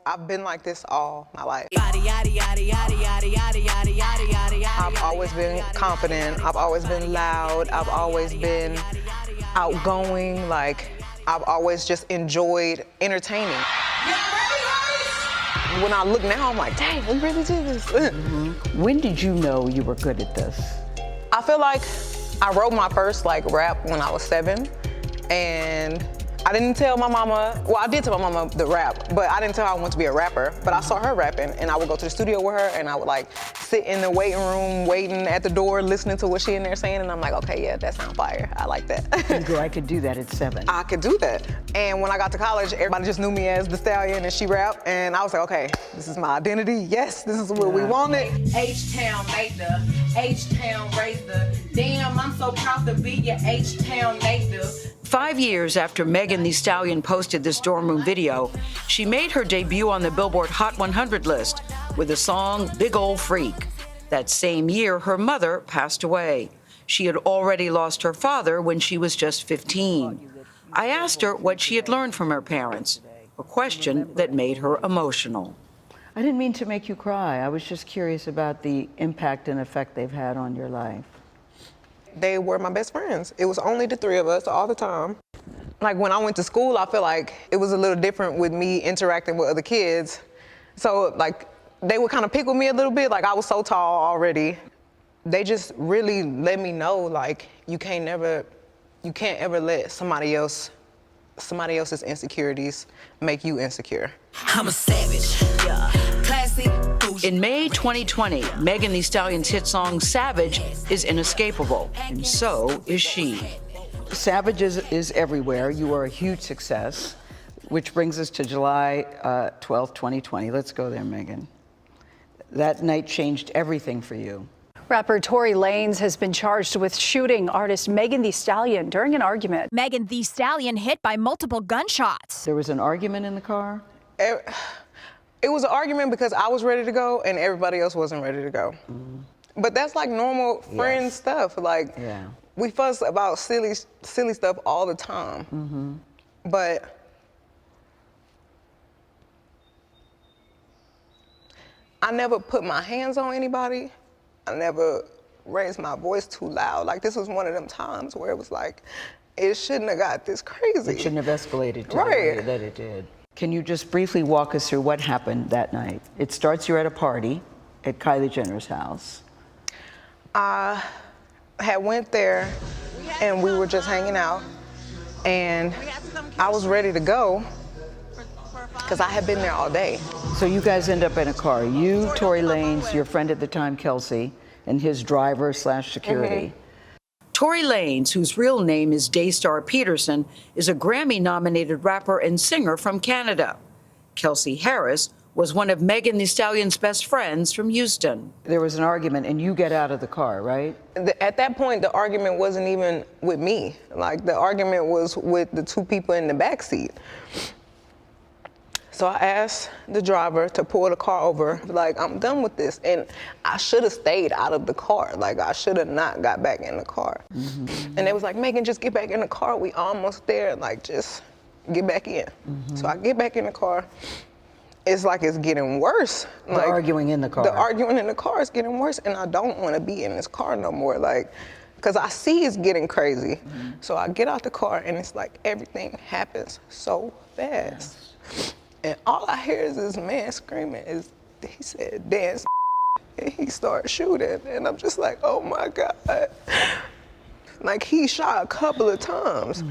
I've been like this all my life. I've always been confident. I've always been loud. I've always been outgoing. Like, I've always just enjoyed entertaining. When I look now, I'm like, dang, we really did this. When did you know you were good at this? I feel like I wrote my first rap when I was 7, and I didn't tell my mama, well, I did tell my mama the rap, but I didn't tell her I wanted to be a rapper. But I saw her rapping, and I would go to the studio with her, and I would sit in the waiting room, waiting at the door, listening to what she in there saying, and I'm like, okay, yeah, that sounds fire. I like that. You go, I could do that at 7. I could do that. And when I got to college, everybody just knew me as the Stallion, and she rapped, and I was like, okay, this is my identity. Yes, this is what we wanted. H-Town made the, H-Town raised the, damn, I'm so proud to be your H-Town native. 5 years after Megan Thee Stallion posted this dorm room video, she made her debut on the Billboard Hot 100 list with the song Big Ol' Freak. That same year, her mother passed away. She had already lost her father when she was just 15. I asked her what she had learned from her parents, a question that made her emotional. I didn't mean to make you cry. I was just curious about the impact and effect they've had on your life. They were my best friends. It was only the 3 of us all the time. Like, when I went to school, I feel like it was a little different with me interacting with other kids. So, they would kind of pick with me a little bit. I was so tall already. They just really let me know, you can't ever let somebody else's insecurities make you insecure. I'm a savage, yeah. Classy. In May 2020, Megan Thee Stallion's hit song Savage is inescapable, and so is she. Savage is everywhere. You are a huge success, which brings us to July 12th, 2020. Let's go there, Megan. That night changed everything for you. Rapper Tory Lanez has been charged with shooting artist Megan Thee Stallion during an argument. Megan Thee Stallion hit by multiple gunshots. There was an argument in the car? It was an argument because I was ready to go and everybody else wasn't ready to go. But that's normal friend stuff. We fuss about silly stuff all the time. But I never put my hands on anybody. I never raised my voice too loud. This was one of them times where it was it shouldn't have got this crazy. It shouldn't have escalated to the way that it did. Can you just briefly walk us through what happened that night? It starts, you're at a party at Kylie Jenner's house. I had went there and we were just hanging out, and I was ready to go because I had been there all day. So you guys end up in a car. You, Tory Lanez, your friend at the time, Kelsey, and his driver/security. Tory Lanez, whose real name is Daystar Peterson, is a Grammy-nominated rapper and singer from Canada. Kelsey Harris was one of Megan Thee Stallion's best friends from Houston. There was an argument, and you get out of the car, right? At that point, the argument wasn't even with me. The argument was with the 2 people in the backseat. So I asked the driver to pull the car over, I'm done with this. And I should have stayed out of the car. I should have not got back in the car. And they was like, Megan, just get back in the car. We almost there. Just get back in. So I get back in the car. It's it's getting worse. The arguing in the car. The arguing in the car is getting worse, and I don't want to be in this car no more. Because I see it's getting crazy. So I get out the car, and it's everything happens so fast. And all I hear is this man screaming. He said, dance, and he started shooting. And I'm just oh my God. He shot a couple of times.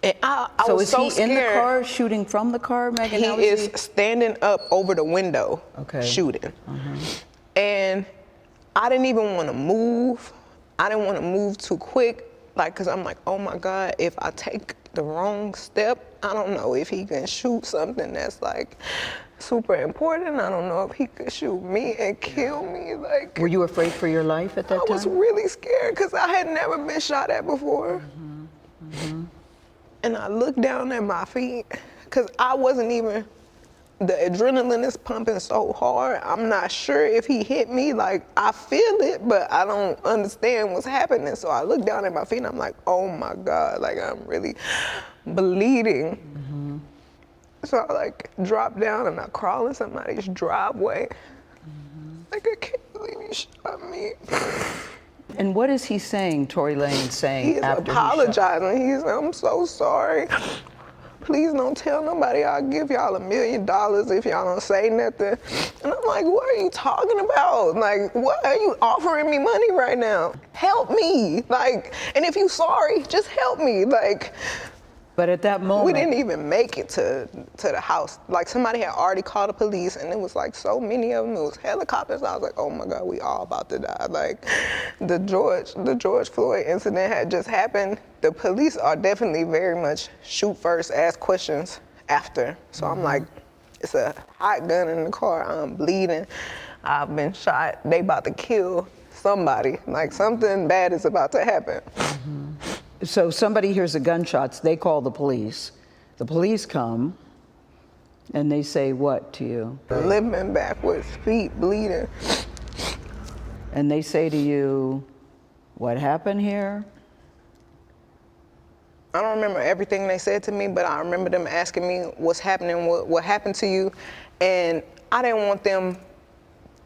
And I was so scared. So is he in the car shooting from the car, Megan? He is standing up over the window shooting. And I didn't even want to move. I didn't want to move too quick, because I'm oh my God, if I take the wrong step, I don't know if he can shoot something that's super important. I don't know if he could shoot me and kill me. Were you afraid for your life at that time? I was really scared because I had never been shot at before. And I looked down at my feet because I wasn't even, the adrenaline is pumping so hard. I'm not sure if he hit me. I feel it, but I don't understand what's happening. So I look down at my feet and I'm oh my God, I'm really bleeding. So I like drop down and I crawl in somebody's driveway. Like, I can't believe you shot me. And what is he saying, Tory Lanez saying He is after apologizing. He's, I'm so sorry. Please don't tell nobody. I'll give y'all $1 million if y'all don't say nothing. And I'm like, what are you talking about? Like, what are you offering me money right now? Help me. Like, and if you sorry, just help me. Like, But at that moment, we didn't even make it to the house. Like, somebody had already called the police, and it was like so many of them. It was helicopters. I was like, oh my God, we all about to die. Like, the George Floyd incident had just happened. The police are definitely very much shoot first, ask questions after. So I'm like, it's a hot gun in the car. I'm bleeding. I've been shot. They about to kill somebody. Like, something bad is about to happen. so somebody hears the gunshots, they call the police. The police come, and they say what to you? Limping backwards, feet bleeding. And they say to you, what happened here? I don't remember everything they said to me, but I remember them asking me what's happening, what happened to you, and I didn't want them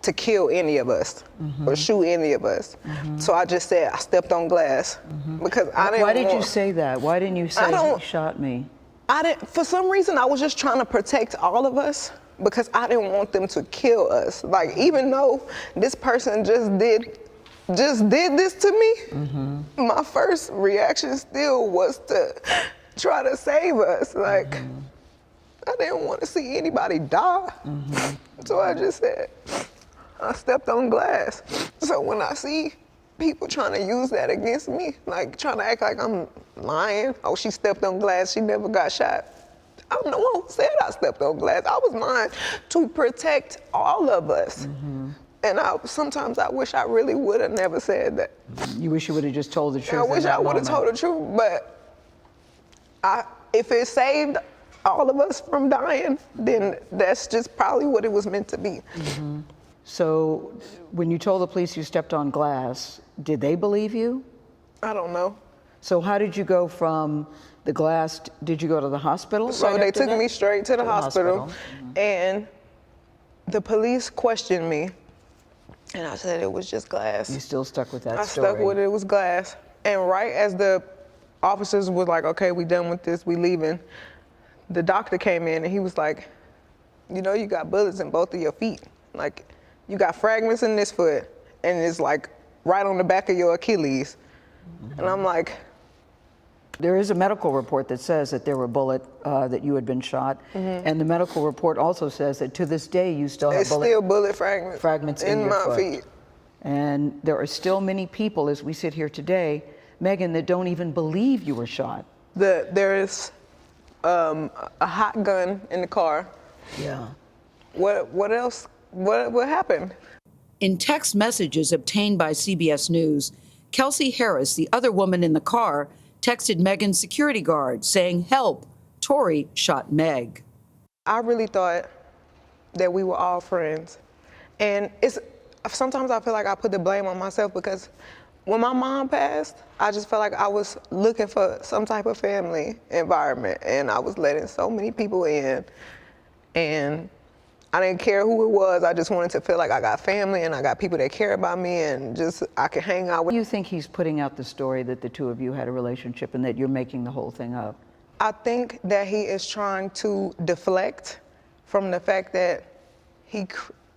to kill any of us or shoot any of us. So I just said I stepped on glass because I didn't. Why did you say that? Why didn't you say he shot me? I didn't. For some reason, I was just trying to protect all of us because I didn't want them to kill us. Like, even though this person just did this to me, my first reaction still was to try to save us. Like, I didn't want to see anybody die. So I just said, I stepped on glass. So when I see people trying to use that against me, like trying to act like I'm lying, oh, she stepped on glass, she never got shot. I'm the one who said I stepped on glass. I was lying to protect all of us. And sometimes I wish I really would have never said that. You wish you would have just told the truth. I wish I would have told the truth, but if it saved all of us from dying, then that's just probably what it was meant to be. So when you told the police you stepped on glass, did they believe you? I don't know. So how did you go from the glass, did you go to the hospital? So right they after took that? me straight to the hospital, and the police questioned me, and I said it was just glass. You still stuck with that I story? stuck with it was glass. And right as the officers was like, okay, we done with this, we leaving, the doctor came in and he was like, you know, you got bullets in both of your feet. Like, you got fragments in this foot, and it's like right on the back of your Achilles. And I'm like, there is a medical report that says that there were bullets, that you had been shot. And the medical report also says that to this day you still have bullet fragments in your my foot. feet. And there are still many people, as we sit here today, Megan, that don't even believe you were shot. There is a hot gun in the car. Yeah. What else? What happened? In text messages obtained by CBS News, Kelsey Harris, the other woman in the car, texted Megan's security guard saying, "Help, Tory shot Meg." I really thought that we were all friends. And sometimes I feel like I put the blame on myself because when my mom passed, I just felt like I was looking for some type of family environment, and I was letting so many people in, and I didn't care who it was. I just wanted to feel like I got family and I got people that care about me, and just I could hang out with. Do you think he's putting out the story that the two of you had a relationship and that you're making the whole thing up? I think that he is trying to deflect from the fact that he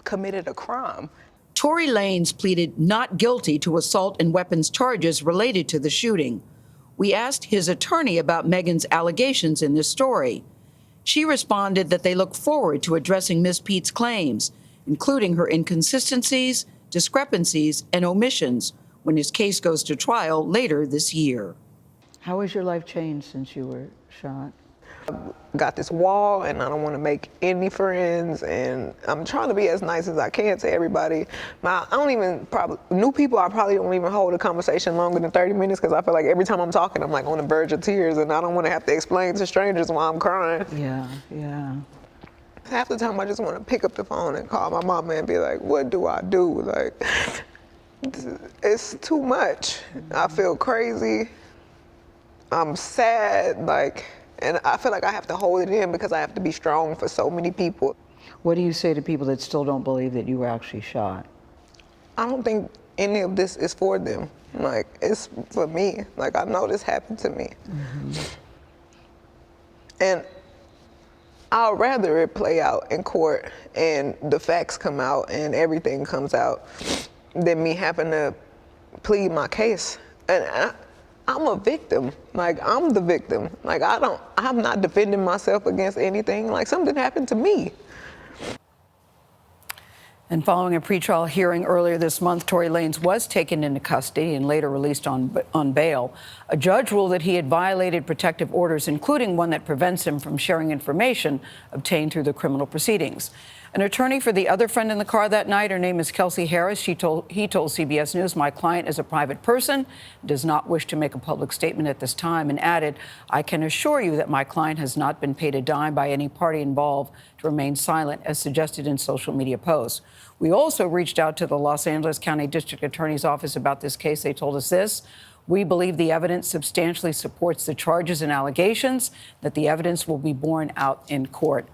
committed a crime. Tory Lanez pleaded not guilty to assault and weapons charges related to the shooting. We asked his attorney about Megan's allegations in this story. She responded that they look forward to addressing Ms. Pete's claims, including her inconsistencies, discrepancies, and omissions when his case goes to trial later this year. How has your life changed since you were shot? Got this wall, and I don't want to make any friends, and I'm trying to be as nice as I can to everybody. I don't even new people, I probably don't even hold a conversation longer than 30 minutes because I feel like every time I'm talking, I'm like on the verge of tears, and I don't want to have to explain to strangers why I'm crying. Yeah. Half the time I just want to pick up the phone and call my mama and be like, what do I do? Like, it's too much. I feel crazy. I'm sad, like, And I feel like I have to hold it in because I have to be strong for so many people. What do you say to people that still don't believe that you were actually shot? I don't think any of this is for them. Like, it's for me. Like, I know this happened to me. And I'd rather it play out in court and the facts come out and everything comes out than me having to plead my case. And I'm a victim. Like, I'm the victim. Like, I'm not defending myself against anything. Like, something happened to me. And following a pretrial hearing earlier this month, Tory Lanez was taken into custody and later released on bail. A judge ruled that he had violated protective orders, including one that prevents him from sharing information obtained through the criminal proceedings. An attorney for the other friend in the car that night, her name is Kelsey Harris. He told CBS News, "My client is a private person, does not wish to make a public statement at this time," and added, "I can assure you that my client has not been paid a dime by any party involved to remain silent, as suggested in social media posts." We also reached out to the Los Angeles County District Attorney's Office about this case. They told us this: "We believe the evidence substantially supports the charges and allegations, that the evidence will be borne out in court."